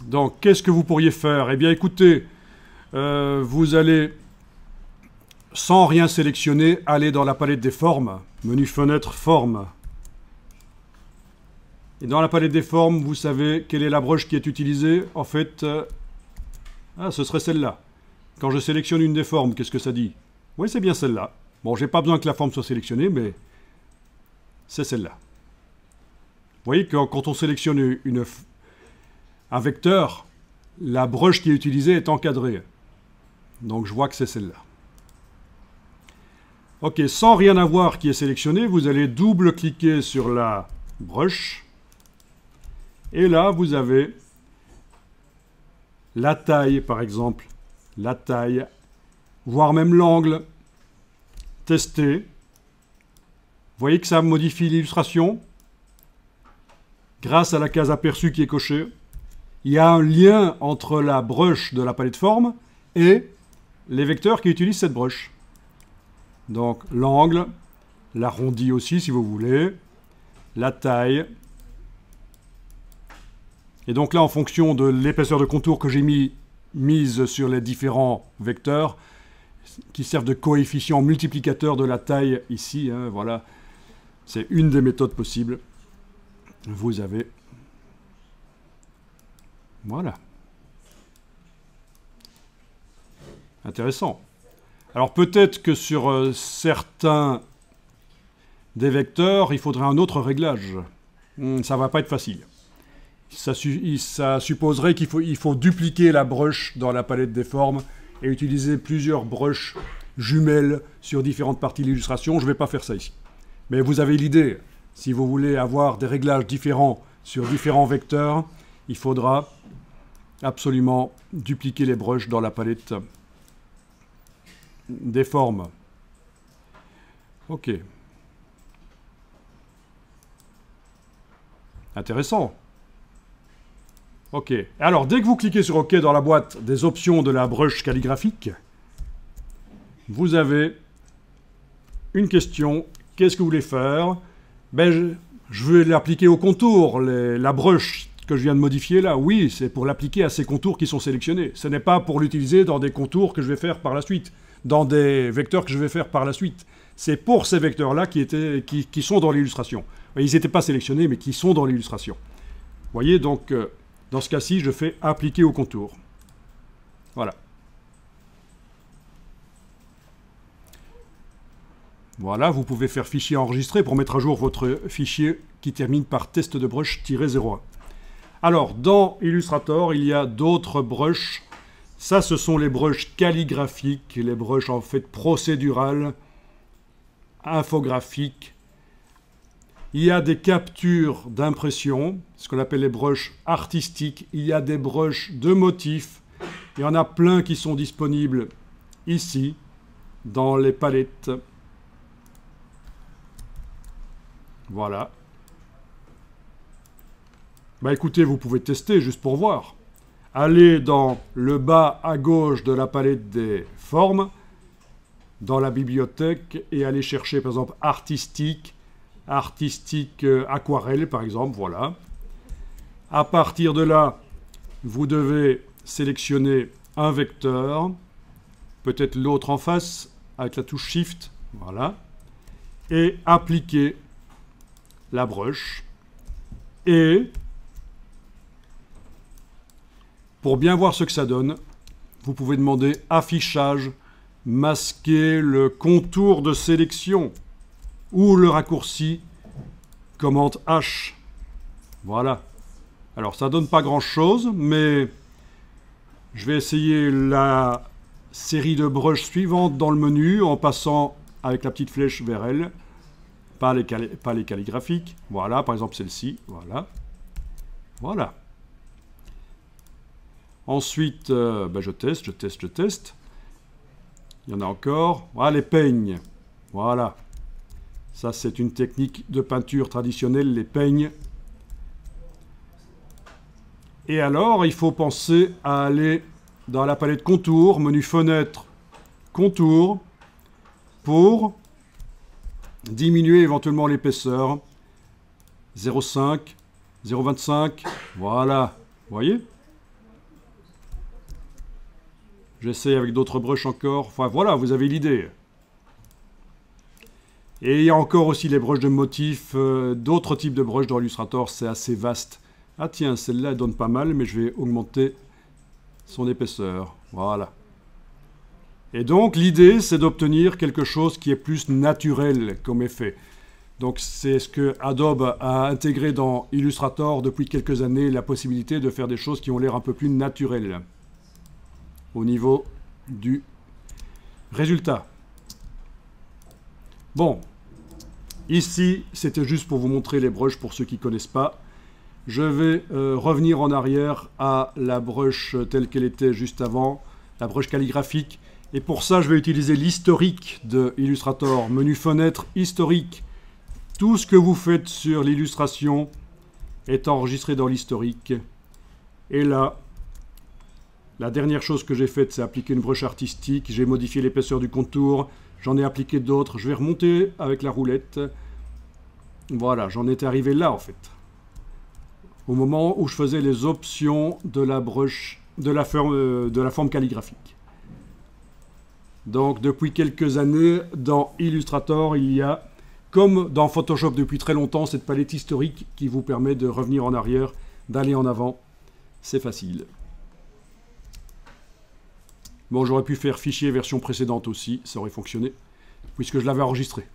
Donc, qu'est-ce que vous pourriez faire? Eh bien, écoutez, vous allez, sans rien sélectionner, aller dans la palette des formes, menu fenêtre, forme. Et dans la palette des formes, vous savez quelle est la broche qui est utilisée. En fait, ce serait celle-là. Quand je sélectionne une des formes, qu'est-ce que ça dit? Oui, c'est bien celle-là. Bon, j'ai pas besoin que la forme soit sélectionnée, mais c'est celle-là. Vous voyez que quand on sélectionne un vecteur, la broche qui est utilisée est encadrée. Donc je vois que c'est celle-là. Ok, sans rien avoir qui est sélectionné, vous allez double-cliquer sur la broche. Et là, vous avez la taille, par exemple. La taille, voire même l'angle. Tester. Vous voyez que ça modifie l'illustration grâce à la case aperçue qui est cochée. Il y a un lien entre la broche de la palette forme et les vecteurs qui utilisent cette broche. Donc l'angle, l'arrondi aussi si vous voulez, la taille. Et donc là, en fonction de l'épaisseur de contour que j'ai mise sur les différents vecteurs, qui servent de coefficient multiplicateur de la taille ici, hein, voilà, c'est une des méthodes possibles. Vous avez... Voilà. Intéressant. Alors peut-être que sur certains des vecteurs, il faudrait un autre réglage. Ça ne va pas être facile. Ça supposerait qu'il faut dupliquer la broche dans la palette des formes et utiliser plusieurs broches jumelles sur différentes parties de l'illustration. Je ne vais pas faire ça ici. Mais vous avez l'idée. Si vous voulez avoir des réglages différents sur différents vecteurs, il faudra absolument dupliquer les broches dans la palette des formes. Ok. Intéressant. Ok. Alors, dès que vous cliquez sur OK dans la boîte des options de la broche calligraphique, vous avez une question. Qu'est-ce que vous voulez faire? Ben, je veux l'appliquer au contour. La broche que je viens de modifier là, oui, c'est pour l'appliquer à ces contours qui sont sélectionnés. Ce n'est pas pour l'utiliser dans des contours que je vais faire par la suite, dans des vecteurs que je vais faire par la suite. C'est pour ces vecteurs-là qui sont dans l'illustration. Ils n'étaient pas sélectionnés, mais qui sont dans l'illustration. Vous voyez, donc, dans ce cas-ci, je fais appliquer au contour. Voilà. Voilà, vous pouvez faire fichier enregistré pour mettre à jour votre fichier qui termine par test de brush-01. Alors, dans Illustrator, il y a d'autres brushes. Ça, ce sont les brushes calligraphiques, les brushes en fait procédurales, infographiques. Il y a des captures d'impression, ce qu'on appelle les brushes artistiques. Il y a des brushes de motifs. Il y en a plein qui sont disponibles ici, dans les palettes. Voilà. Bah écoutez, vous pouvez tester juste pour voir. Allez dans le bas à gauche de la palette des formes, dans la bibliothèque, et allez chercher par exemple artistique aquarelle par exemple, voilà. À partir de là, vous devez sélectionner un vecteur, peut-être l'autre en face, avec la touche Shift, voilà, et appliquer la broche. Et pour bien voir ce que ça donne, vous pouvez demander affichage, masquer le contour de sélection ou le raccourci commande H. Voilà. Alors ça donne pas grand chose, mais je vais essayer la série de brushes suivantes dans le menu en passant avec la petite flèche vers elle. Pas les calligraphiques. Voilà, par exemple celle-ci. Voilà. Voilà. Ensuite, je teste. Il y en a encore. Voilà les peignes. Voilà. Ça, c'est une technique de peinture traditionnelle, les peignes. Et alors, il faut penser à aller dans la palette contour, menu fenêtre, contour, pour diminuer éventuellement l'épaisseur. 0,5, 0,25, voilà. Vous voyez? J'essaie avec d'autres brushes encore. Enfin voilà, vous avez l'idée. Et il y a encore aussi les brushes de motifs, d'autres types de brushes dans Illustrator, c'est assez vaste. Ah tiens, celle-là elle donne pas mal, mais je vais augmenter son épaisseur. Voilà. Et donc l'idée, c'est d'obtenir quelque chose qui est plus naturel comme effet. Donc c'est ce que Adobe a intégré dans Illustrator depuis quelques années, la possibilité de faire des choses qui ont l'air un peu plus naturelles au niveau du résultat. Bon, ici, c'était juste pour vous montrer les brushes pour ceux qui ne connaissent pas. Je vais revenir en arrière à la brush telle qu'elle était juste avant, la brush calligraphique. Et pour ça, je vais utiliser l'historique de Illustrator, menu fenêtre, historique. Tout ce que vous faites sur l'illustration est enregistré dans l'historique. Et là, la dernière chose que j'ai faite, c'est appliquer une brush artistique. J'ai modifié l'épaisseur du contour. J'en ai appliqué d'autres. Je vais remonter avec la roulette. Voilà, j'en étais arrivé là en fait. Au moment où je faisais les options de la brush, de la forme calligraphique. Donc depuis quelques années, dans Illustrator, il y a, comme dans Photoshop depuis très longtemps, cette palette historique qui vous permet de revenir en arrière, d'aller en avant. C'est facile. Bon, j'aurais pu faire fichier version précédente aussi, ça aurait fonctionné, puisque je l'avais enregistré.